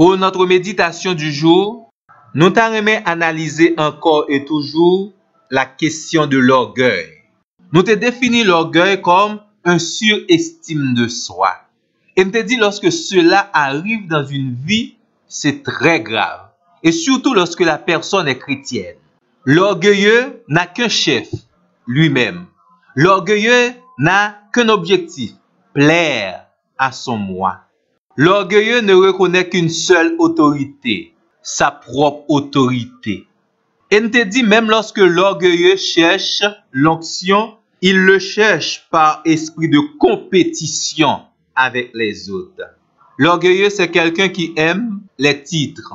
Pour notre méditation du jour, nous t'aimons analyser encore et toujours la question de l'orgueil. Nous te défini l'orgueil comme un surestime de soi. Et nous te dit lorsque cela arrive dans une vie, c'est très grave. Et surtout lorsque la personne est chrétienne. L'orgueilleux n'a qu'un chef, lui-même. L'orgueilleux n'a qu'un objectif, plaire à son moi. L'orgueilleux ne reconnaît qu'une seule autorité, sa propre autorité. Et nous te dit même lorsque l'orgueilleux cherche l'onction, il le cherche par esprit de compétition avec les autres. L'orgueilleux, c'est quelqu'un qui aime les titres.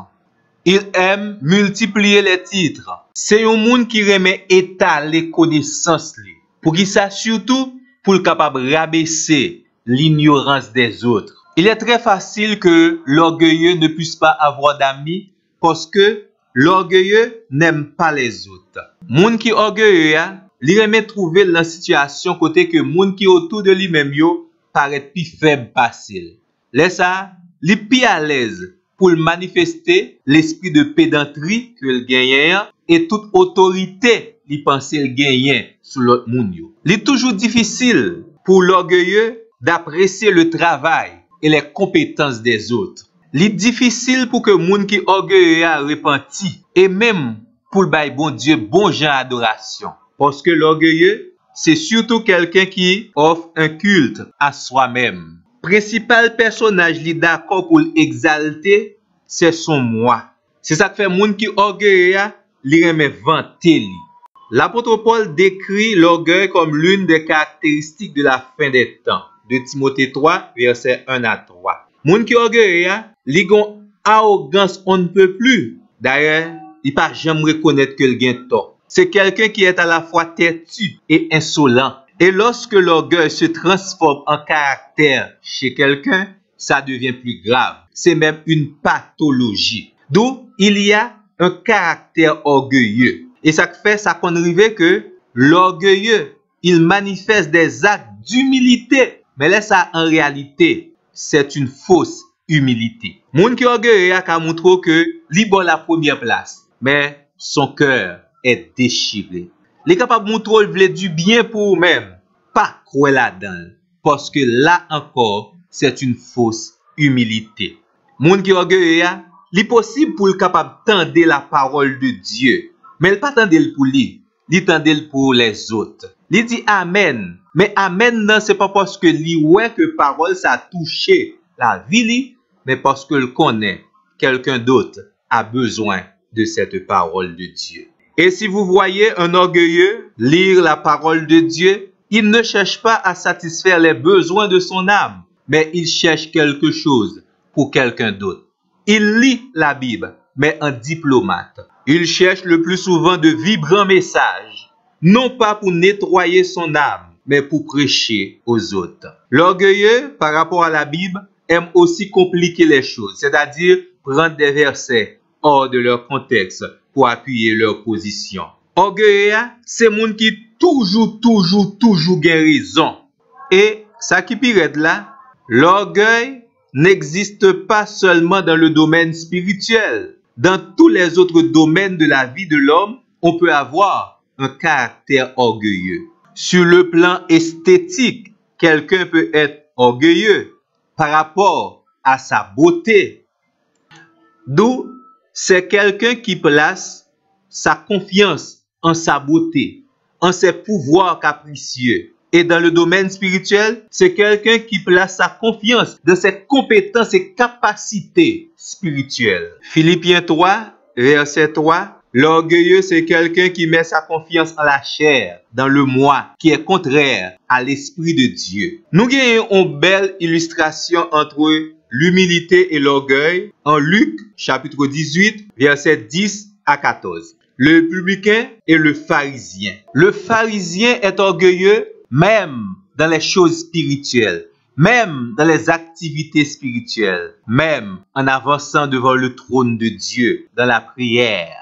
Il aime multiplier les titres. C'est un monde qui remet étaler connaissances pour qu'il sache surtout pour le capable rabaisser l'ignorance des autres. Il est très facile que l'orgueilleux ne puisse pas avoir d'amis parce que l'orgueilleux n'aime pas les autres. Monde qui orgueilleux, il remet trouver la situation côté que monde qui autour de lui-même yo paraît plus faible facile. Laisse ça, il est plus à l'aise pour manifester l'esprit de pédanterie que le gagne et toute autorité il pense le gagne sur l'autre monde. Il est toujours difficile pour l'orgueilleux d'apprécier le travail et les compétences des autres. Il est difficile pour que monde qui orgueilleux a repenti et même pour le bail bon Dieu bon genre adoration parce que l'orgueilleux c'est surtout quelqu'un qui offre un culte à soi-même. Principal personnage li d'accord pour l'exalter, c'est son moi. C'est ça que fait moun qui orgueilleux, li remet vanter li. L'apôtre Paul décrit l'orgueil comme l'une des caractéristiques de la fin des temps. De Timothée 3, versets 1 à 3. Moun qui orgueilleux, li gon arrogance on ne peut plus. D'ailleurs, il pas jamais reconnaître que le gain tort. C'est quelqu'un qui est à la fois têtu et insolent. Et lorsque l'orgueil se transforme en caractère chez quelqu'un, ça devient plus grave. C'est même une pathologie. D'où il y a un caractère orgueilleux. Et ça fait ça qu'on arrive que l'orgueilleux, il manifeste des actes d'humilité. Mais là, ça, en réalité, c'est une fausse humilité. Moun qui orgueilleux a montré que li bon la première place. Mais son cœur est déchiré. Les capables de montrer veulent du bien pour eux-mêmes, pas croire là-dedans, parce que là encore, c'est une fausse humilité. Moun qui orgueilleux, il est possible pour le capable tendre la parole de Dieu, mais il pas tendre pour lui, il tendre pour les autres. Il dit amen, mais amen non c'est pas parce que lui ouais que parole ça a touché la vie, mais parce que le connaît quelqu'un d'autre a besoin de cette parole de Dieu. Et si vous voyez un orgueilleux lire la parole de Dieu, il ne cherche pas à satisfaire les besoins de son âme, mais il cherche quelque chose pour quelqu'un d'autre. Il lit la Bible, mais en diplomate. Il cherche le plus souvent de vibrants messages, non pas pour nettoyer son âme, mais pour prêcher aux autres. L'orgueilleux, par rapport à la Bible, aime aussi compliquer les choses, c'est-à-dire prendre des versets hors de leur contexte pour appuyer leur position. Orgueilleux, c'est moun qui toujours gagne raison. Et ça qui pire là, l'orgueil n'existe pas seulement dans le domaine spirituel. Dans tous les autres domaines de la vie de l'homme, on peut avoir un caractère orgueilleux. Sur le plan esthétique, quelqu'un peut être orgueilleux par rapport à sa beauté. D'où c'est quelqu'un qui place sa confiance en sa beauté, en ses pouvoirs capricieux. Et dans le domaine spirituel, c'est quelqu'un qui place sa confiance dans ses compétences et capacités spirituelles. Philippiens 3, verset 3, l'orgueilleux, c'est quelqu'un qui met sa confiance en la chair, dans le moi, qui est contraire à l'esprit de Dieu. Nous avons une belle illustration entre l'humilité et l'orgueil en Luc, chapitre 18, verset 10 à 14. Le publicain et le pharisien. Le pharisien est orgueilleux même dans les choses spirituelles, même dans les activités spirituelles, même en avançant devant le trône de Dieu dans la prière.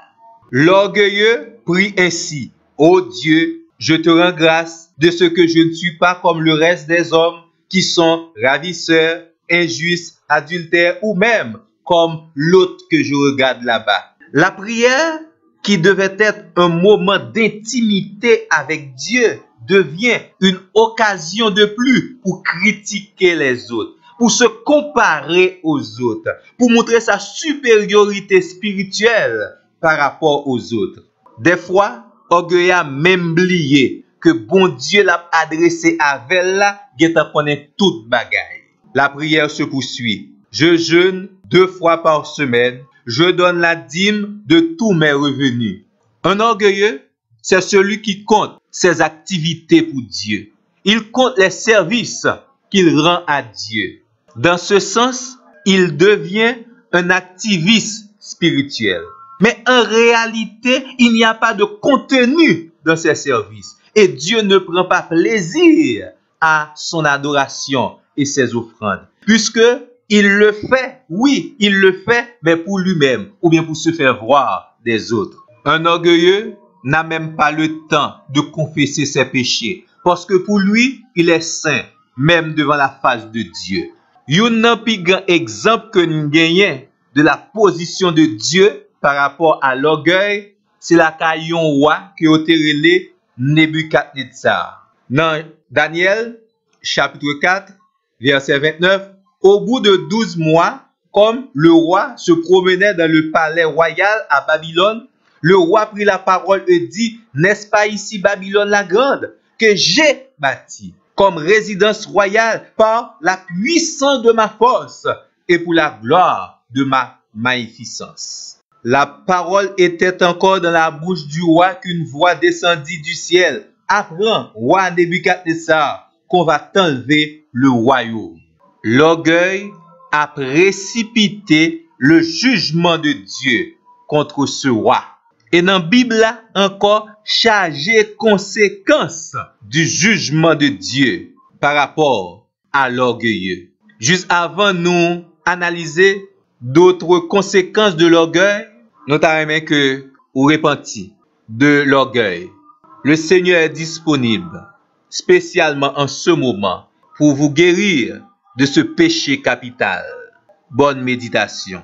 L'orgueilleux prie ainsi: Ô Dieu, je te rends grâce de ce que je ne suis pas comme le reste des hommes qui sont ravisseurs, injustes, adultères ou même comme l'autre que je regarde là-bas. La prière, qui devait être un moment d'intimité avec Dieu, devient une occasion de plus pour critiquer les autres, pour se comparer aux autres, pour montrer sa supériorité spirituelle par rapport aux autres. Des fois, orgueil a même oublié que bon Dieu l'a adressé à elle là, qui connaît toute bagaille. La prière se poursuit. Je jeûne 2 fois par semaine. Je donne la dîme de tous mes revenus. Un orgueilleux, c'est celui qui compte ses activités pour Dieu. Il compte les services qu'il rend à Dieu. Dans ce sens, il devient un activiste spirituel. Mais en réalité, il n'y a pas de contenu dans ces services. Et Dieu ne prend pas plaisir à son adoration et ses offrandes. Puisque il le fait, oui, il le fait, mais pour lui-même, ou bien pour se faire voir des autres. Un orgueilleux n'a même pas le temps de confesser ses péchés, parce que pour lui, il est saint, même devant la face de Dieu. Un plus grand exemple que nous gagnons de la position de Dieu par rapport à l'orgueil, c'est la caillon roi qui a été relé Nebuchadnezzar. Dans Daniel, chapitre 4, verset 29, au bout de 12 mois, comme le roi se promenait dans le palais royal à Babylone, le roi prit la parole et dit, n'est-ce pas ici Babylone la grande, que j'ai bâtie comme résidence royale par la puissance de ma force et pour la gloire de ma magnificence. La parole était encore dans la bouche du roi qu'une voix descendit du ciel. Apprends, roi Nebuchadnezzar, qu'on va t'enlever le royaume. L'orgueil a précipité le jugement de Dieu contre ce roi. Et dans la Bible, encore chargé conséquences du jugement de Dieu par rapport à l'orgueilleux. Juste avant nous analyser d'autres conséquences de l'orgueil, notamment que vous repenti de l'orgueil. Le Seigneur est disponible spécialement en ce moment pour vous guérir de ce péché capital. Bonne méditation.